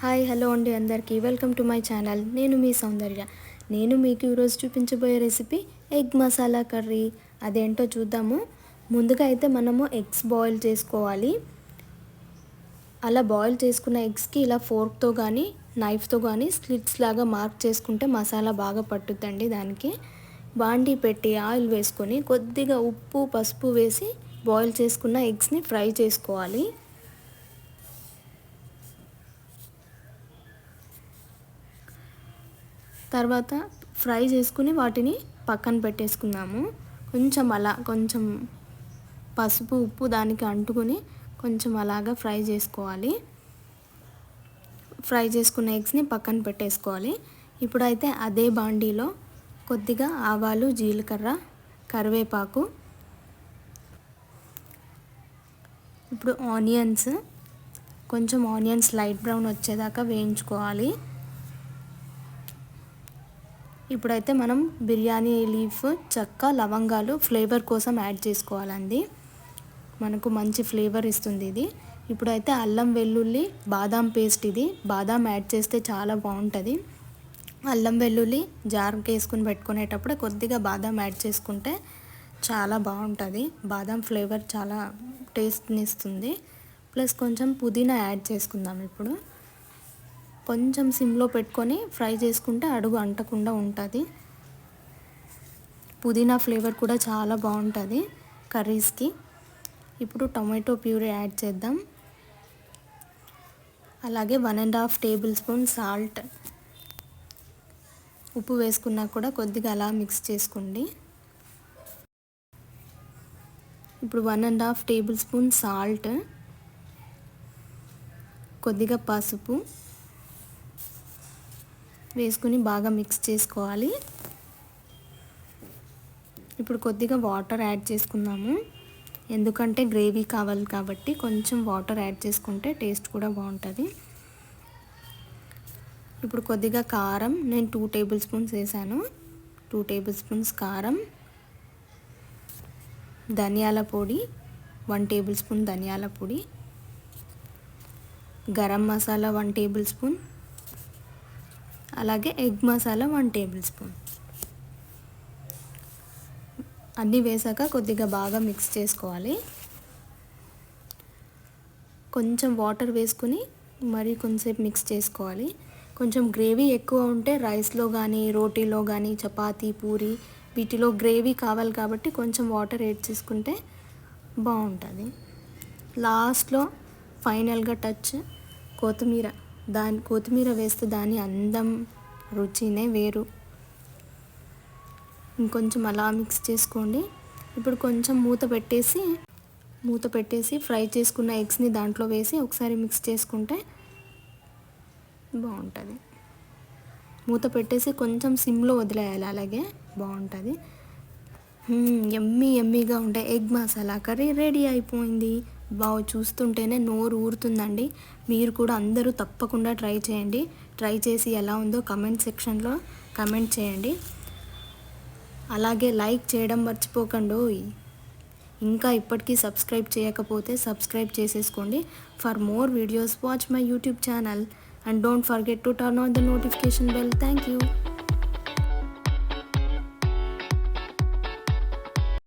Hi hello అండి అందరికీ welcome to my channel. నేను మీ సౌందర్య. నేను మీకు ఈరోజు చూపించబోయే రెసిపీ ఎగ్ మసాలా కర్రీ. అదేంటో చూద్దాము. ముందుగా అయితే మనము ఎగ్స్ బాయిల్ చేసుకోవాలి. అలా బాయిల్ చేసుకున్న ఎగ్స్కి ఇలా ఫోర్క్తో కానీ నైఫ్తో కానీ స్లిట్స్ లాగా మార్క్ చేసుకుంటే మసాలా బాగా పట్టుద్దండి. దానికి బాండీ పెట్టి ఆయిల్ వేసుకొని కొద్దిగా ఉప్పు పసుపు వేసి బాయిల్ చేసుకున్న ఎగ్స్ని ఫ్రై చేసుకోవాలి. తర్వాత ఫ్రై చేసుకుని వాటిని పక్కన పెట్టేసుకుందాము. కొంచెం పసుపు ఉప్పు దానికి అంటుకుని కొంచెం అలాగా ఫ్రై చేసుకోవాలి. ఫ్రై చేసుకున్న ఎగ్స్ని పక్కన పెట్టేసుకోవాలి. ఇప్పుడైతే అదే బాండీలో కొద్దిగా ఆవాలు జీలకర్ర కరివేపాకు, ఇప్పుడు ఆనియన్స్ లైట్ బ్రౌన్ వచ్చేదాకా వేయించుకోవాలి. ఇప్పుడైతే మనం బిర్యానీ లీఫ్ చెక్క లవంగాలు ఫ్లేవర్ కోసం యాడ్ చేసుకోవాలండి. మనకు మంచి ఫ్లేవర్ ఇస్తుంది ఇది. ఇప్పుడైతే అల్లం వెల్లుల్లి బాదాం పేస్ట్, ఇది బాదాం యాడ్ చేస్తే చాలా బాగుంటుంది. అల్లం వెల్లుల్లి జార్కి వేసుకుని పెట్టుకునేటప్పుడు కొద్దిగా బాదాం యాడ్ చేసుకుంటే చాలా బాగుంటుంది. బాదాం ఫ్లేవర్ చాలా టేస్ట్ని ఇస్తుంది. ప్లస్ కొంచెం పుదీనా యాడ్ చేసుకుందాం. ఇప్పుడు కొంచెం సిమ్లో పెట్టుకొని ఫ్రై చేసుకుంటే అడుగు అంటకుండా ఉంటుంది. పుదీనా ఫ్లేవర్ కూడా చాలా బాగుంటుంది కర్రీస్కి. ఇప్పుడు టొమాటో ప్యూరీ యాడ్ చేద్దాం. అలాగే 1.5 టేబుల్ స్పూన్ సాల్ట్, ఉప్పు వేసుకున్నా కూడా కొద్దిగా అలా మిక్స్ చేసుకోండి. ఇప్పుడు 1.5 టేబుల్ స్పూన్ సాల్ట్, కొద్దిగా పసుపు వేసుకుని బాగా మిక్స్ చేసుకోవాలి. ఇప్పుడు కొద్దిగా వాటర్ యాడ్ చేసుకుందాము. ఎందుకంటే గ్రేవీ కావాలి కాబట్టి కొంచెం వాటర్ యాడ్ చేసుకుంటే టేస్ట్ కూడా బాగుంటుంది. ఇప్పుడు కొద్దిగా కారం, నేను 2 టేబుల్ స్పూన్స్ వేసాను. 2 టేబుల్ స్పూన్స్ కారం, ధనియాల పొడి 1 టేబుల్ స్పూన్ ధనియాల పొడి, గరం మసాలా 1 టేబుల్ స్పూన్, అలాగే ఎగ్ మసాలా 1 టేబుల్ స్పూన్ అన్నీ వేసాక కొద్దిగా బాగా మిక్స్ చేసుకోవాలి. కొంచెం వాటర్ వేసుకుని మరి కొంచెంసేపు మిక్స్ చేసుకోవాలి. కొంచెం గ్రేవీ ఎక్కువ ఉంటే రైస్లో కానీ రోటీలో కానీ చపాతీ పూరి వీటిలో గ్రేవీ కావాలి కాబట్టి కొంచెం వాటర్ యాడ్ చేసుకుంటే బాగుంటుంది. లాస్ట్లో ఫైనల్గా టచ్ కొత్తిమీర వేస్తే దాని అందం రుచినే వేరు. ఇంకొంచెం అలా మిక్స్ చేసుకోండి. ఇప్పుడు కొంచెం మూత పెట్టేసి ఫ్రై చేసుకున్న ఎగ్స్ని దాంట్లో వేసి ఒకసారి మిక్స్ చేసుకుంటే బాగుంటుంది. మూత పెట్టేసి కొంచెం సిమ్లో వదిలేయాలి, అలాగే బాగుంటుంది. ఎమ్మీగా ఉండే ఎగ్ మసాలా కర్రీ రెడీ అయిపోయింది. చూస్తుంటేనే నోరు ఊరుతుందండి. మీరు కూడా అందరూ తప్పకుండా ట్రై చేయండి. ట్రై చేసి ఎలా ఉందో కమెంట్ సెక్షన్లో కమెంట్ చేయండి. అలాగే లైక్ చేయడం మర్చిపోకండి. ఇంకా ఇప్పటికీ సబ్స్క్రైబ్ చేయకపోతే సబ్స్క్రైబ్ చేసేసుకోండి. For more videos watch my YouTube channel and don't forget to turn on the notification bell. Thank you.